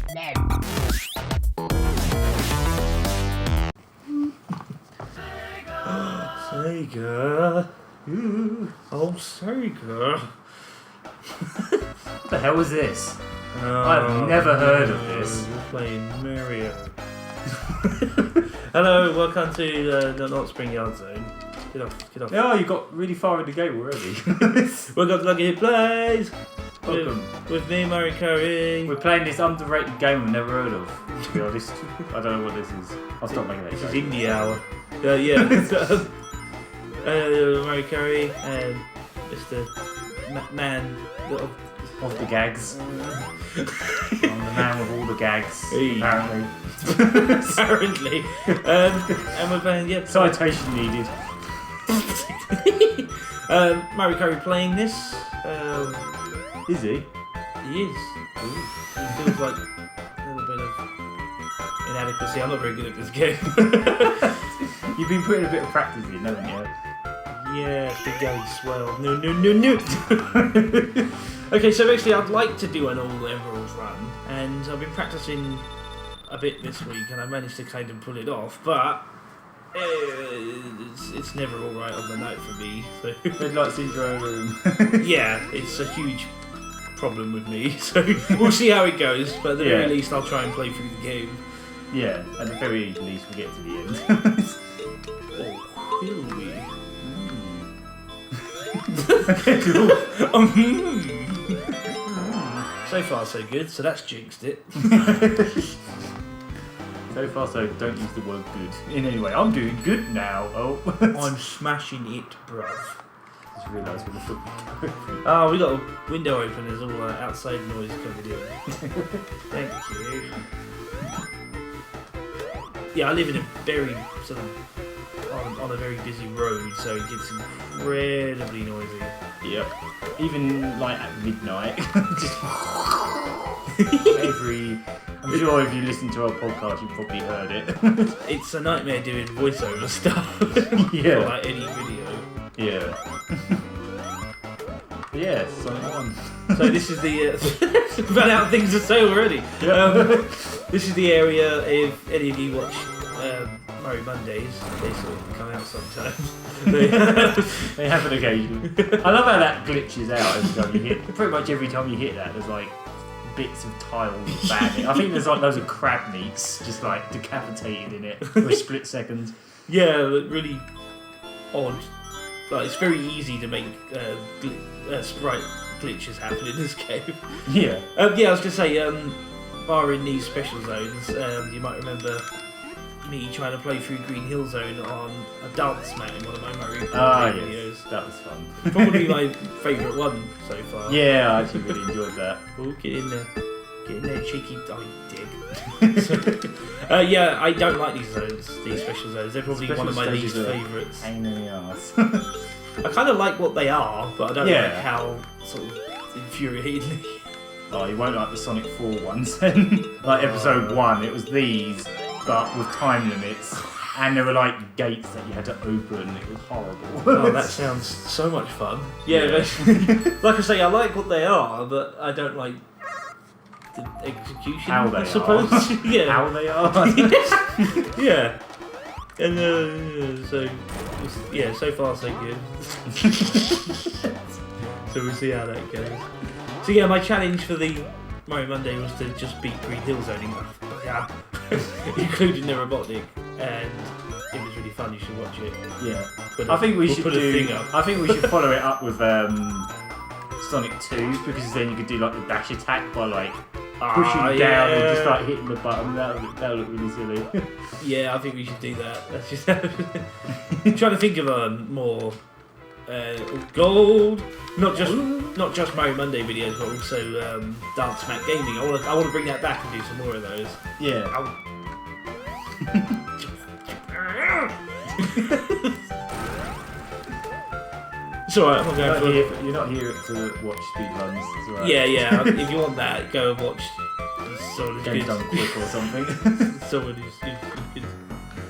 SEGA. Oh, SEGA. What the hell was this? I've never heard of this. We're playing Mario. Hello, welcome to the Not Spring Yard Zone. Get off. Oh, you got really far in the game already. Welcome to Lucky Hit Plays. Welcome. With me, Murry Curry. We're playing this underrated game I've never heard of, to be honest. I don't know what this is. I'll stop making that This joke. is Indie Hour. Murry Curry and Mr. Man Of the gags. I'm the man with all the gags, apparently. Apparently. And we're playing, Citation needed. Murry Curry playing this. Is he? He is. Ooh. He feels like a little bit of inadequacy. I'm not very good at this game. You've been putting a bit of practice in, haven't you? Yeah, big gay swell. No. Okay, so basically I'd like to do an all emeralds run, and I've been practicing a bit this week, and I managed to kind of pull it off, but it's never alright on the night for me. So. Red light syndrome. Yeah, it's a huge problem with me, so we'll see how it goes, but at the very least I'll try and play through the game. Yeah, at the very least we'll get to the end. Oh, will we? So far so good, so that's jinxed it. So far so don't use the word good in any way. I'm doing good now. Oh, I'm smashing it, bruv. Just realised when the foot. Oh, we got a window open, there's all outside noise coming in. Thank you. Yeah, I live in a very sort of on a very busy road, so it gets incredibly noisy. Yep. Even like at midnight. Just I'm sure if you listen to our podcast you've probably heard it. It's a nightmare doing voiceover stuff. Yeah. For like any video. Yeah. Yeah, Sonic 1. So this is the ran out of things to say already. This is the area, if any of you watch Murray Mondays, they sort of come out sometimes. They have an occasion. I love how that glitches out every time you hit. Pretty much every time you hit that, there's like bits of tiles banding. I think there's like loads of crab meats just like decapitated in it for a split second. Yeah, really odd. Like it's very easy to make sprite glitches happen in this game. Yeah. I was gonna say, barring these special zones, you might remember me trying to play through Green Hill Zone on a dance mat in one of my Murray Curry videos. Yes, that was fun. Probably my favourite one so far. Yeah, I actually really enjoyed that. Oh, get in there, cheeky dig. Yeah, I don't like these special zones. They're probably one of my least favourites. Pain in the arse. I kind of like what they are, but I don't like how sort of infuriating. Oh, you won't like the Sonic 4 ones then. Like episode 1, it was these, but with time limits, and there were like gates that you had to open. It was horrible. Oh, that sounds so much fun. Yeah. Like I say, I like what they are, but I don't like the execution. How they I suppose. are. Yeah. How they are. Yeah. And so far so good. So we'll see how that goes. So yeah, my challenge for the Mario Monday was to just beat Green Hill Zoning, including the robotic, and it was really fun. You should watch it. Yeah, I think we should put a thing up. I think we should follow it up with Sonic 2, because then you could do like the dash attack by like pushing down and just like hitting the button. That would look really silly. Yeah, I think we should do that. That's just I'm trying to think of a more gold, not just Mario Monday videos, but also Dance Mat Gaming. I want to bring that back and do some more of those. Yeah. It's alright, I'm not going for it. You're not here to watch speedruns. It's alright. Yeah. If you want that, go and watch someone who's Get done quick or something. Someone who's good.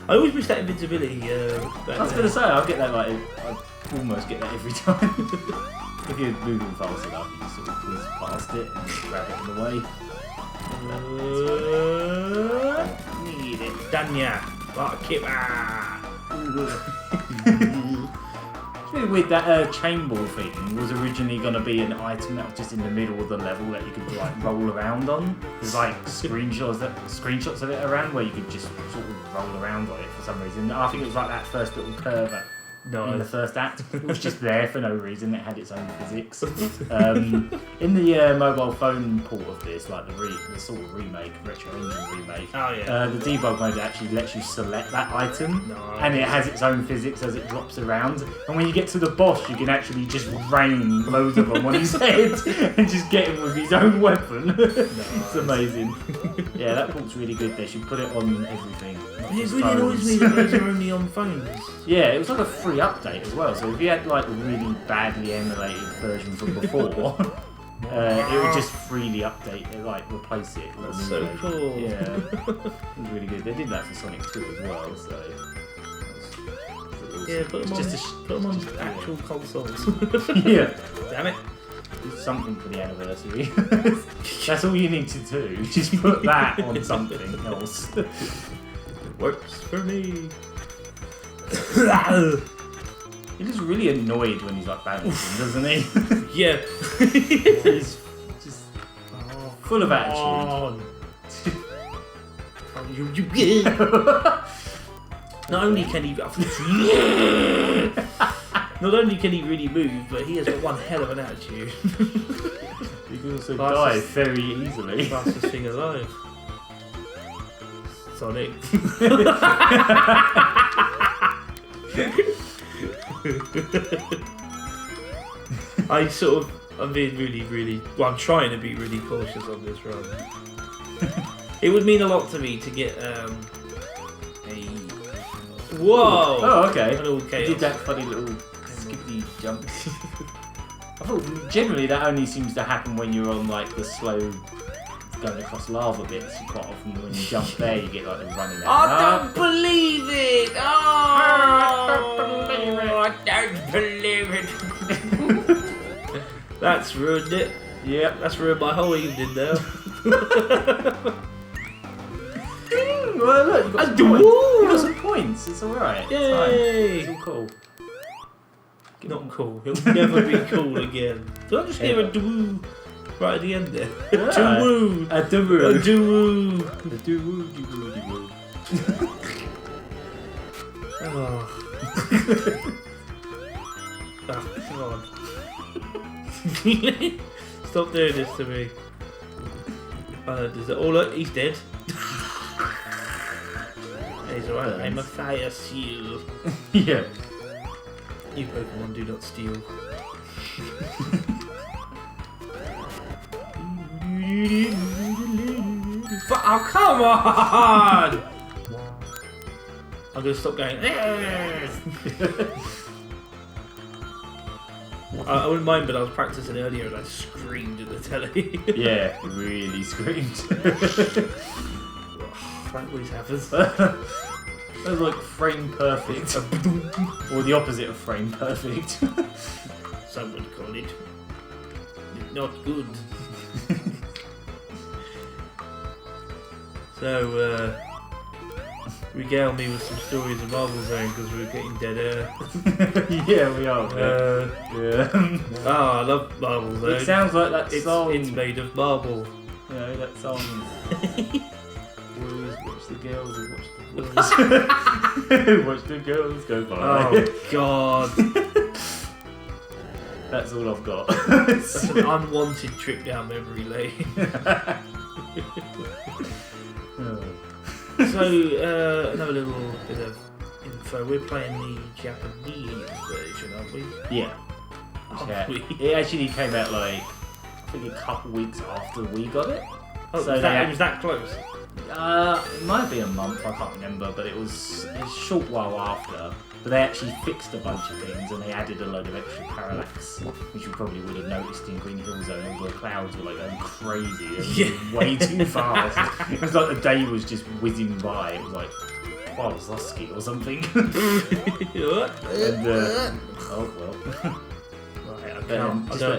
I always wish that invincibility. I was going to say, I'll get that I almost get that every time. If you're moving fast enough, you just sort of whiz past it and grab it in the way. Need it. Danya. It's really weird that chain ball thing was originally going to be an item that was just in the middle of the level that you could like roll around on. There's like screenshots of it around where you could just sort of roll around on it for some reason. I think it was like that first little curve in the first act. It was just there for no reason. It had its own physics. In the mobile phone port of this, like the sort of remake, retro engine remake, the debug mode actually lets you select that item, and it has its own physics as it drops around. And when you get to the boss, you can actually just rain loads of them on his head and just get him with his own weapon. It's amazing. Yeah, that port's really good. They should put it on everything. It really annoys me that those are only on phones. Yeah, it was like a free update as well. So if you had like a really badly emulated version from before, it would just freely update it, like replace it. That's so cool. Yeah, it was really good. They did that for Sonic 2 as well. So yeah, put them on actual consoles. Yeah, Damn it. Do something for the anniversary. That's all you need to do. Just put that on something else. It works for me. He looks really annoyed when he's like balancing, doesn't he? Yeah. He's just full of attitude. Not only can he really move, but he has got one hell of an attitude. He can also die very easily. Fastest thing alive. Sonic. I'm being really, well, I'm trying to be really cautious on this run. It would mean a lot to me to get whoa! Oh, okay. An all chaos. He did that funny little skippy jump. I thought generally that only seems to happen when you're on like the slow going across lava bits. Quite often when you jump there, you get like the running out. I don't believe it! Oh, I don't believe it! That's ruined it. Yep, that's ruined my whole evening now. Well, look, you got some points. It's alright. Yay! It's all cool. Not cool. It'll never be cool again. Did I just hear a doo right at the end there? Yeah. Doo-woo! A doo-woo. A doo-woo! A doo-woo, doo-woo, doo-woo. Come on. Stop doing this to me. Oh look, he's dead. He's alright, I'm a fire seal. Yeah. You Pokemon do not steal. Oh, come on! I'm gonna stop going. I wouldn't mind, but I was practicing earlier and I screamed at the telly. Yeah, really screamed. That always happens. That was like frame perfect. Or the opposite of frame perfect. Some would call it not good. So, regale me with some stories of Marble Zone because we're getting dead air. Yeah, we are. Yeah. Oh, I love Marble Zone. It sounds like that song. It's made of marble. You know, that song. Boys, watch the girls and watch the boys. Watch the girls go by. Oh, God. That's all I've got. That's an unwanted trip down memory lane. So, another little bit of info. We're playing the Japanese version, aren't we? Yeah. It actually came out like, I think a couple weeks after we got it. Oh, so it was that close? It might be a month, I can't remember, but it was a short while after. But they actually fixed a bunch of things and they added a load of extra parallax, which you probably would have noticed in Green Hill Zone. All the clouds were like going crazy. They were moving way too fast. It was like the day was just whizzing by. It was like Wazowski or something. And, oh well. Right, I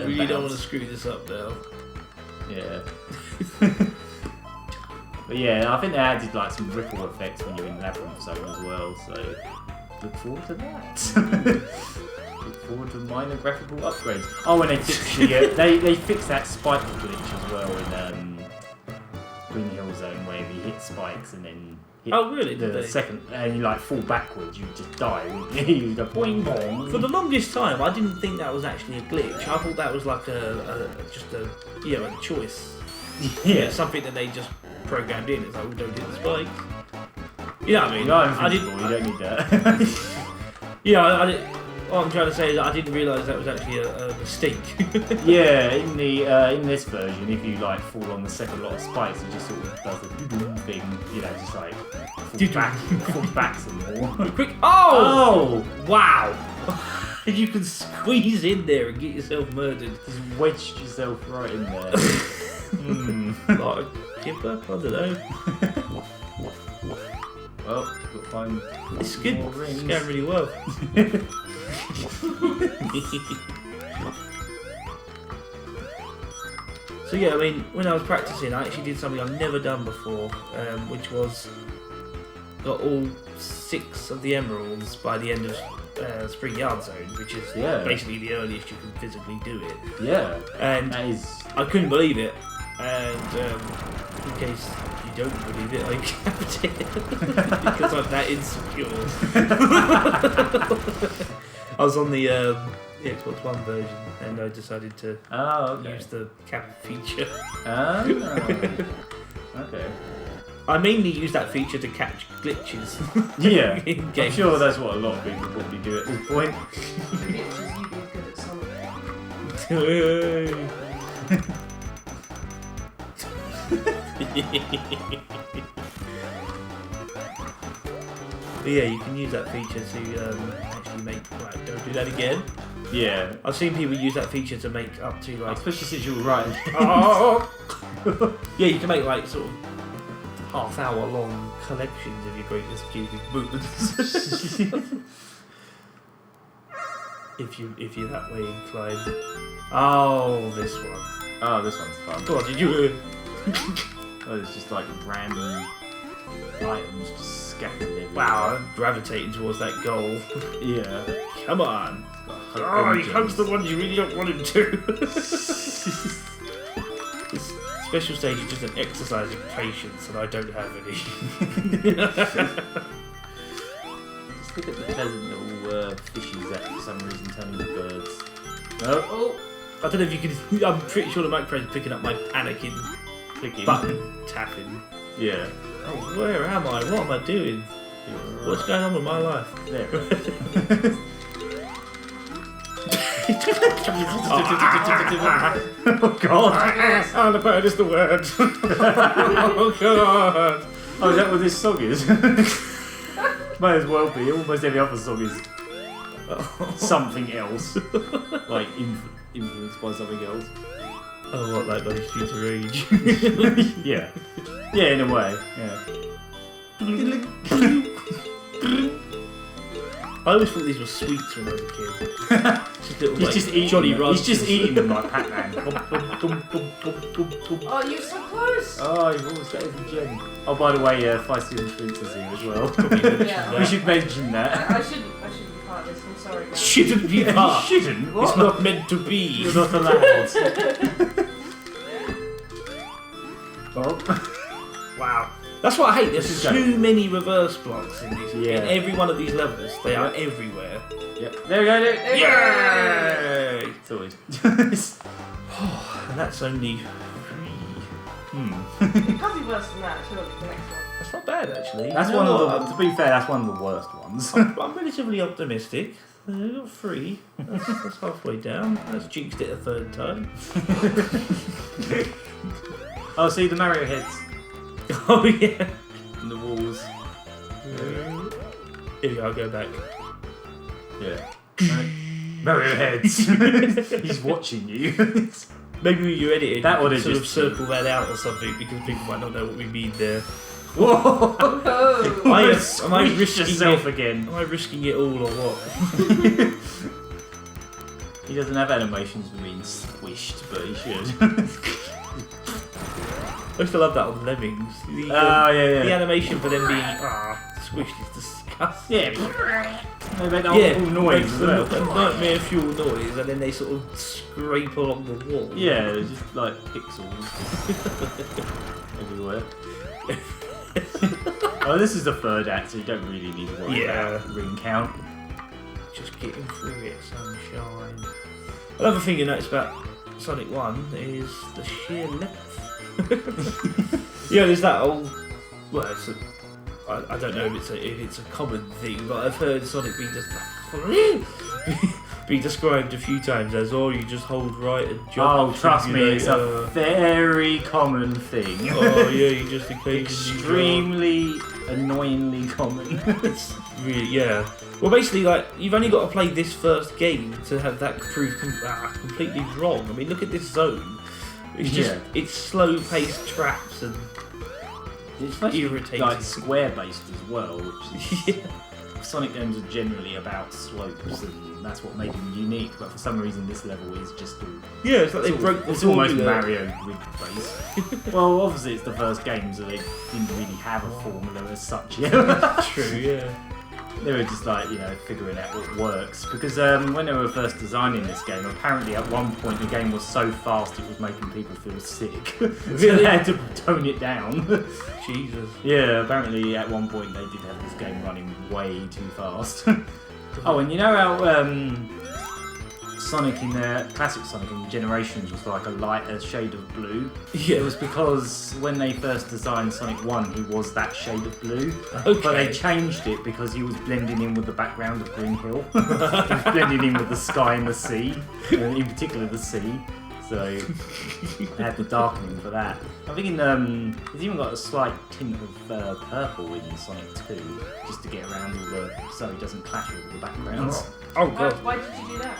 really don't want to screw this up now. Yeah. But yeah, I think they added like some ripple effects when you're in Labyrinth Zone as well, so look forward to that. Look forward to minor graphical upgrades. Oh, and they fixed they fixed that spike glitch as well in Green Hill Zone where you hit spikes and then hit the second and you like fall backwards, you just die, wouldn't you? You go boing boing. For the longest time, I didn't think that was actually a glitch. I thought that was like a choice. Yeah, something that they just programmed in. It's like, we don't hit the spikes. You know what I mean? You don't need that. Yeah, what I'm trying to say is that I didn't realise that was actually a mistake. Yeah, in this version, if you like fall on the second lot of spikes, it just sort of does the thing, you know, just like fall back some more. Quick! Oh! Wow! You can squeeze in there and get yourself murdered. Just wedged yourself right in there. Like a kipper? I don't know. Well, we'll find it's good. It's going really well. So yeah, I mean, when I was practicing, I actually did something I've never done before, which was got all 6 of the emeralds by the end of Spring Yard Zone, which is basically the earliest you can physically do it. Yeah, and that is... I couldn't believe it. And in case you don't believe it, I kept it because I'm that insecure. I was on the Xbox One version, and I decided to use the cap feature. Okay. I mainly use that feature to catch glitches. Yeah, in games. I'm sure that's what a lot of people probably do at this point. Glitches, you be good at something. But yeah, you can use that feature to actually make. Right, don't do that again. Yeah, I've seen people use that feature to make up to like. especially since you're right. Yeah, you can make like sort of half-hour long collections of your greatest cubic movements. if you're that way inclined. Oh, this one. Oh, this one's fun. What did you? Oh, it's just like random items just scattered everywhere. Wow, I'm gravitating towards that goal. Yeah. Come on. Oh, he hugs the ones you really don't want him to. This special stage is just an exercise in patience, and I don't have any. Just look at the pleasant little fishies that for some reason turn into birds. Oh. I don't know if you can. I'm pretty sure the microphone's picking up my panicking button tapping. Yeah. Oh, where am I? What am I doing? What's going on with my life? There. Oh god! Oh, the bird is the word. Oh god! Oh, is that what this song is? Might as well be. Almost every other song is something else, like influenced by something else. Oh, what, like by Streets of Rage? Yeah. Yeah, in a way. Yeah. I always thought these were sweets when I was a kid. Just little, He's just eating Jolly them. He's just eating them like Pac-Man. Oh, you're so close! Oh, you've almost got every gem. Oh, by the way, Feisty and Prince is here as well. Yeah. We should mention that. I shouldn't be part of this, I'm sorry guys. Shouldn't be part. Shouldn't? What? It's not meant to be. You're not allowed. Oh. Wow. That's what I hate. There's too many reverse blocks in these. Yeah. In every one of these levels, they are everywhere. Yep. There we go. Yay! It's always. And that's only 3. It can't be worse than that, surely, the next one. That's not bad, actually. That's You know one of what? the. To be fair, that's one of the worst ones. I'm relatively optimistic. We've got 3. That's halfway down. That's jinxed it a 3rd time. Oh, see the Mario heads Oh, yeah. on the walls. Here we go, I'll go back. Yeah. Mario heads. He's watching you. Maybe when you edit it, That you would can have sort of just circle that out or something because people might not know what we mean there. Whoa! Oh! Am I Squish risking yourself it? again. Am I risking it all or what? He doesn't have animations for being squished, but he should. I used to love that on Lemmings. The animation for them being squished is disgusting. Yeah. They make that awful noise as well. A nightmare fuel noise, and then they sort of scrape along the wall. Yeah, it's just like pixels everywhere. Oh, this is the third act, so you don't really need to worry about ring count. Just getting through it, sunshine. Another thing you notice about Sonic 1 is the sheer length. There's that old. Well, I don't know if it's a common thing, but I've heard Sonic be described a few times as, you just hold right and jump. Oh, trust me, it's a very common thing. Oh yeah, you just occasionally extremely annoyingly common. It's really Well, basically, like you've only got to play this first game to have that proved completely wrong. I mean, look at this zone. It's just it's slow-paced traps and. It's irritating. Like square-based as well, which is Sonic games are generally about slopes, and that's what made them unique. But for some reason, this level is just it's like they broke the formula. It's almost Mario grid-based. Well, obviously it's the first game, so they didn't really have a formula as such yet. True, yeah. They were just like, figuring out what works. Because when they were first designing this game, apparently at one point the game was so fast it was making people feel sick. So they had to tone it down. Jesus. Yeah, apparently at one point they did have this game running way too fast. Oh, and you know how Sonic in classic Sonic in Generations was like a lighter shade of blue? Yeah. It was because when they first designed Sonic 1, he was that shade of blue. Okay. But they changed it because he was blending in with the background of Green Hill. He was blending in with the sky and the sea, and in particular the sea. So they had the darkening for that. I'm thinking he's even got a slight tint of purple in Sonic 2, just to get around so he doesn't clash with the backgrounds. Oh god. Why did you do that?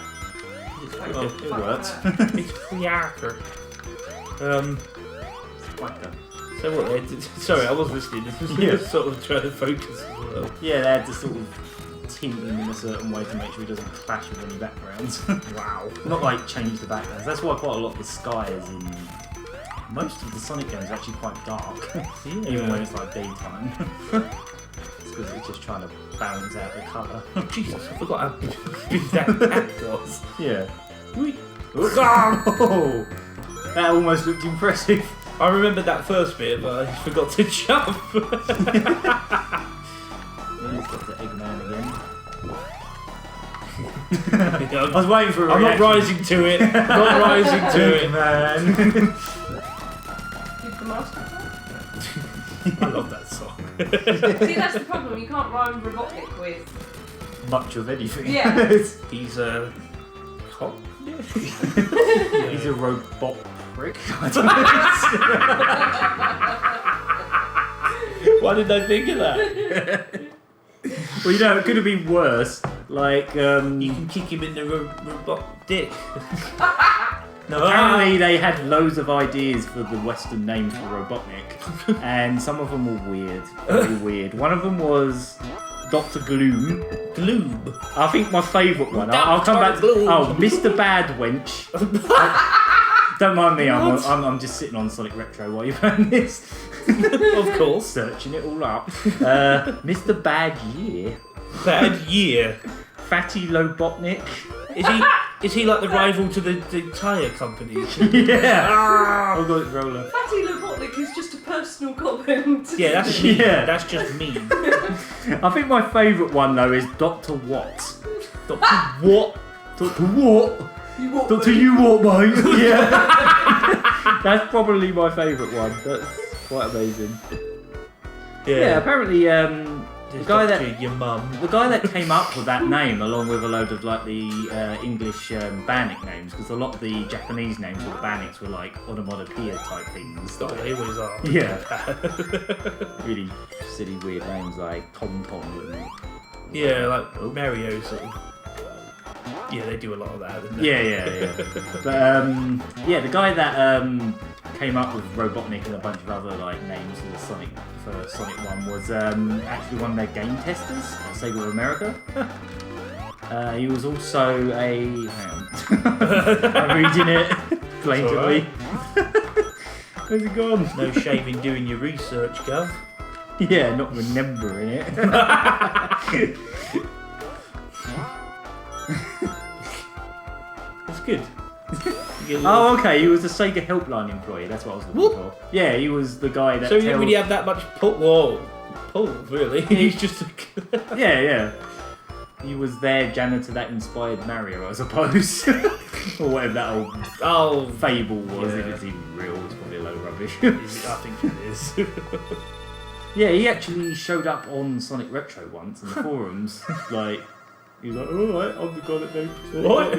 It worked. It's Quiacker. Spiker. So what? Sorry, I was listening. Sort of trying to focus as well. Yeah, they had to sort of tint him in a certain way to make sure he doesn't clash with any backgrounds. Wow. Not like change the backgrounds. That's why quite a lot of the skies in most of the Sonic games are actually quite dark, even when it's like daytime. It's because it's just trying to balance out the colour. Jesus, I forgot how big that cat was. Yeah. Oh, that almost looked impressive. I remembered that first bit, but I forgot to jump. He's got the Eggman again. I was waiting for a I'm reaction. not rising to it. Not rising to it, man. Did the master I love that song. See, that's the problem. You can't rhyme Robotnik with much of anything. Yeah. He's a cop. He's a robot prick. Why did I think of that? Well, it could have been worse. Like, you can kick him in the robot dick. No, apparently they had loads of ideas for the Western names for Robotnik, and some of them were weird, very weird. One of them was Dr. Gloom. Gloom. I think my favourite one. I'll come back. Oh, Mr. Bad Wench. Don't mind me. I'm just sitting on Sonic Retro while you're playing this. Of course. Searching it all up. Mr. Bad Year. Bad Year. Fatty Lobotnik. Is he like the rival to the tyre company? Yeah. Oh god, it's roller. Fatty Lobotnik is just a personal comment. Yeah, that's mean. Yeah. That's just mean. I think my favourite one though is Dr. What. Dr. What? Dr. What? You what, Dr. You what, mate? Yeah. That's probably my favourite one. That's quite amazing. Yeah, apparently the guy that came up with that name, along with a load of like the English Bannock names, because a lot of the Japanese names for the Bannocks were like onomatopoeia type things. Oh, they always are. Yeah. Really silly, weird names like Tom Tom and yeah, like Mario sort of. Yeah, they do a lot of that, don't they? Yeah. But the guy that came up with Robotnik and a bunch of other like names for Sonic 1 was actually one of their game testers at SEGA of America. He was also a... Hang on. I'm reading it blatantly. Where's it gone? No shame in doing your research, Gov. Yeah, not remembering it. That's good. Oh, okay. He was a Sega helpline employee. That's what I was looking for. Yeah, he was the guy that. So he didn't really have that much pull, really. He's just. Yeah. He was their janitor that inspired Mario, I suppose, or whatever that old fable was. Yeah. If it's even real, it's probably a load of rubbish. I think it is. Yeah, he actually showed up on Sonic Retro once in the forums. Like, he was like, "Alright, I'm the guy that named What? I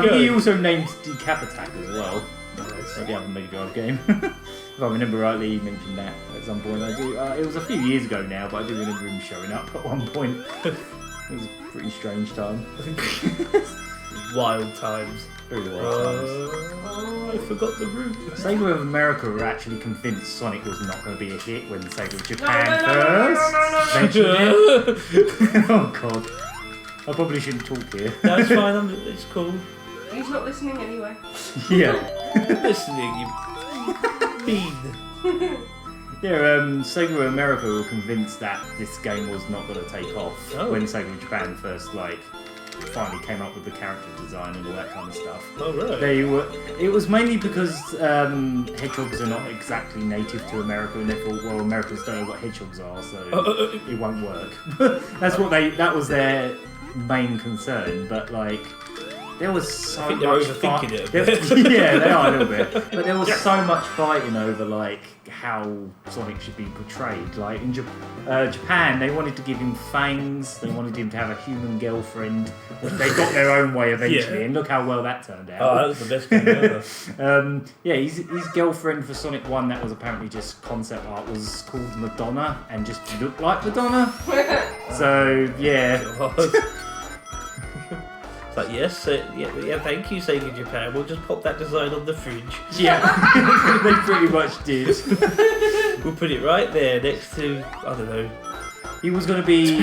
think he also named Decapitac as well. Like the other Mega Drive game. If I remember rightly, he mentioned that at some point. I do. It was a few years ago now, but I do remember him showing up at one point. It was a pretty strange time. Wild times. Very wild times. I forgot the route. Sega of America were actually convinced Sonic was not going to be a hit when Sega of Japan first mentioned it. Oh god. I probably shouldn't talk here. That's fine, it's cool. He's not listening anyway. Yeah. Listening, you mean. Yeah, Sega of America were convinced that this game was not going to take off when Sega of Japan first, finally came up with the character design and all that kind of stuff. Oh, right. It was mainly because hedgehogs are not exactly native to America, and they thought, well, Americans don't know what hedgehogs are, so it won't work. That was their main concern, but there was so I think much they're overthinking it a bit. Yeah, they are a little bit. But there was so much fighting over how Sonic should be portrayed. Like in Japan, they wanted to give him fangs. They wanted him to have a human girlfriend. They got their own way eventually, and look how well that turned out. Oh, that was the best game ever. His girlfriend for Sonic 1, that was apparently just concept art, was called Madonna and just looked like Madonna. So yeah. Like, yes, thank you, Sega Japan. We'll just pop that design on the fridge. Yeah, they pretty much did. We'll put it right there next to, I don't know. He was going to be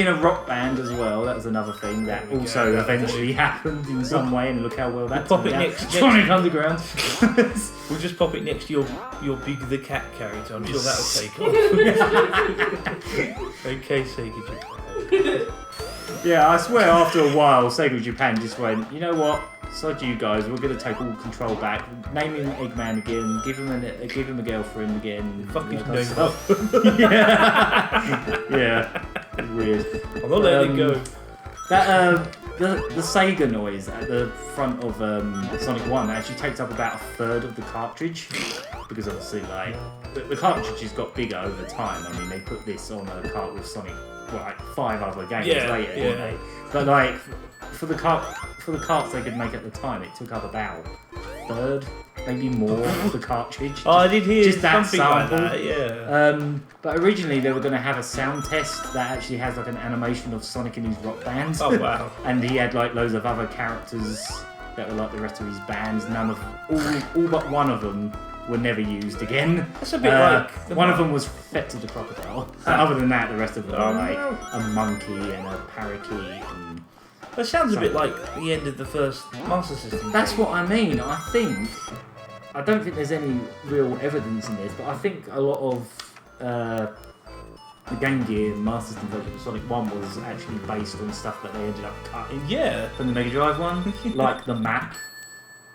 in a rock band as well. That was another thing that also eventually happened in some way, and look how well that turned out. Next Sonic Underground. We'll just pop it next to your Big the Cat character. I'm sure that'll take off. Okay, Sega Japan. Yeah, I swear after a while, Sega Japan just went, you know what? Sod you guys, we're going to take all control back. Name him Eggman again. Give him a girlfriend again. Fuck his name. Yeah. It's weird. I'm not letting it go. That the Sega noise at the front of Sonic 1 actually takes up about a third of the cartridge, because obviously the cartridge has got bigger over time. I mean, they put this on a cart with Sonic 5 other games later, didn't they? But for the carts they could make at the time, it took up about a third, maybe more of the cartridge. Oh, I did hear just that something sample. like that, yeah. But originally they were going to have a sound test that actually has an animation of Sonic in his rock band. Oh wow! And he had loads of other characters that were like the rest of his bands. All but one of them were never used again. That's a bit like one of them was Fetty the Crocodile. But other than that, the rest of them were like a monkey and a parakeet. And that sounds a bit like the end of the first Master System. That's what I mean. I don't think there's any real evidence in this, but I think a lot of the Game Gear Master System version of Sonic 1 was actually based on stuff that they ended up cutting from the Mega Drive one, like the map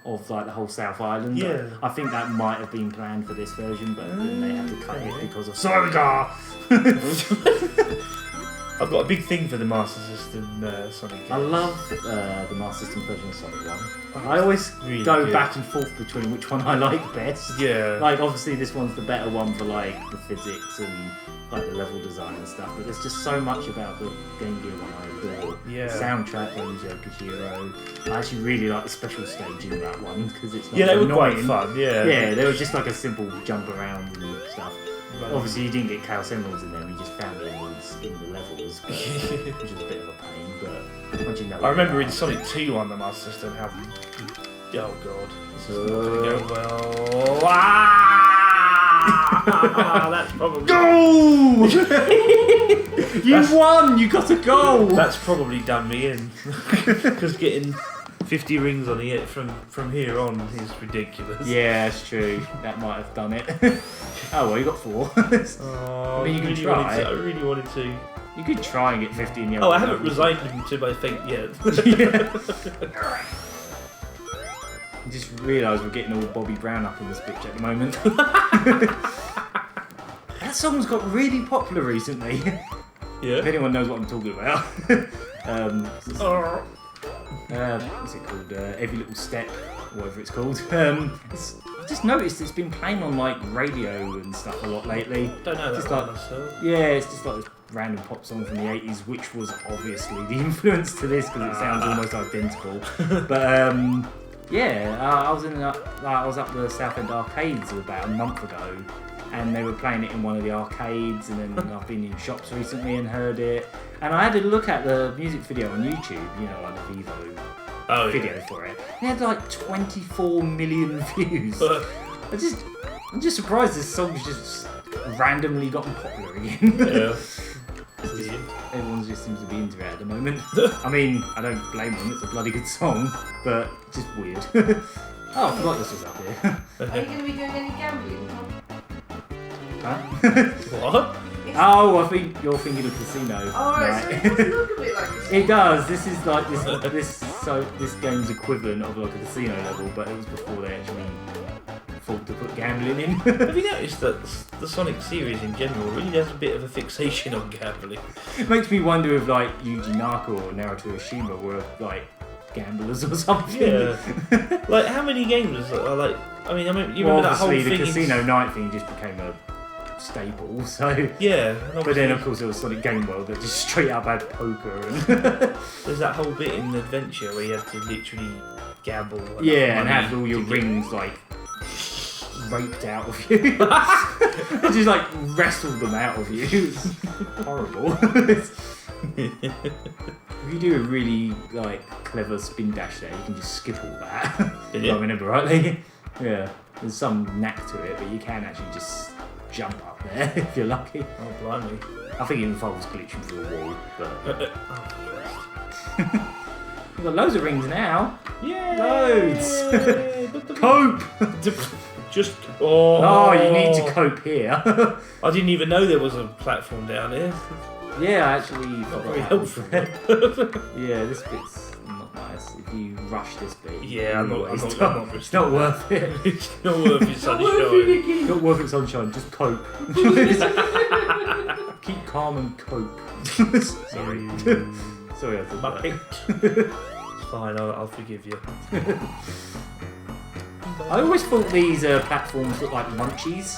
of the whole South Island. Yeah. I think that might have been planned for this version, but then they had to cut it because of SEGA. I've got a big thing for the Master System Sonic games. I love the Master System version of Sonic 1. I always really go good. Back and forth between which one I like best. Yeah. Obviously this one's the better one for the physics and the level design and stuff, but there's just so much about the Game Gear one I adore. Yeah. The soundtrack by Yuzo Koshiro. I actually really like the special stage in that one because it's not Yeah, they were annoying. quite fun, yeah. Yeah, they were just a simple jump around and stuff. Right. Obviously you didn't get Chaos Emeralds in them, you just found the emeralds in the levels, but, which is a bit of a pain, but once you know... I remember in Sonic 2 on the Master System how... Oh god, this is not going to go well. That's probably... Go! You won! You got a goal! That's probably done me in. Because getting 50 rings on it from here on is ridiculous. Yeah, that's true. That might have done it. Oh well, you got 4. Oh, I mean, you can really try. I really wanted to. You could try and get 50 in the Oh, I haven't resigned him to my fate yet. Yeah. I just realised we're getting all Bobby Brown up in this bitch at the moment. That song's got really popular recently. Yeah. If anyone knows what I'm talking about. What's it called? Every Little Step, or whatever it's called. I just noticed it's been playing on like radio and stuff a lot lately. Don't know that Just one like- myself. Yeah, it's just like this random pop song from the 80s, which was obviously the influence to this because it sounds almost identical. But yeah, I was up the South End Arcades about a month ago, and they were playing it in one of the arcades, and then I've been in shops recently and heard it. And I had a look at the music video on YouTube, you know, like the Vivo video for it. It had like 24 million views. I'm just surprised this song's just randomly gotten popular again. Yeah. Everyone just seems to be into it at the moment. I mean, I don't blame them, it's a bloody good song, but it's just weird. Oh, I forgot this was up here. Are you going to be doing any gambling, Tom? Huh? What? Oh, I think you're thinking of Casino. Oh, right, so it does look a bit like a It does. This is like this game's equivalent of like a casino level, but it was before they actually thought to put gambling in. Have you noticed that the Sonic series in general really has a bit of a fixation on gambling? It makes me wonder if like Yuji Naka or Naruto Oshima were like gamblers or something. Yeah. Like, how many games are like? I mean, you remember that whole obviously thing? the casino night thing just became a staple. So. Yeah. But then of course there was Sonic Game World that just straight up had poker and. There's that whole bit in Adventure where you have to literally gamble. Yeah, and have all your rings like raped out of you. Just like wrestled them out of you. It's horrible. If you do a really like clever spin dash there, you can just skip all that. Did If you? I remember rightly. Yeah, there's some knack to it, but you can actually just jump up there if you're lucky. Oh, blimey. I think it involves glitching through a wall, but Oh, we've got loads of rings now. yeah. Loads. Cope. Just. Oh, you need to cope here. I didn't even know there was a platform down here. Yeah, I actually Not forgot very that was helpful. there. Yeah, this bit's not nice. If you rush this bit, Yeah, I'm not it's risking not worth it. It's not worth it, sunshine. Not worth it, sunshine. Just cope. Keep calm and cope. Sorry. Sorry, I thought that. Muppet. It's fine, I'll forgive you. I always thought these platforms looked like munchies.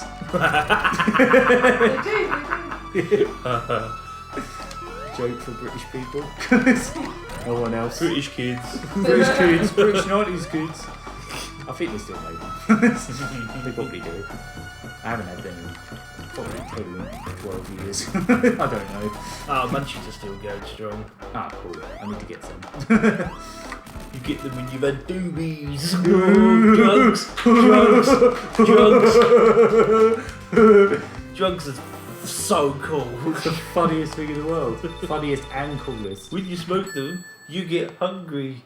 They do. Joke for British people. No one else. British kids. British kids, British 90s kids. I think they still make them. They probably do. I haven't had them in probably 12 years. I don't know. Oh, munchies are still going strong. Ah, cool. I need to get some. You get them when you've had doobies. Drugs. Drugs are so cool. It's the funniest thing in the world. Funniest and coolest. When you smoke them, you get hungry.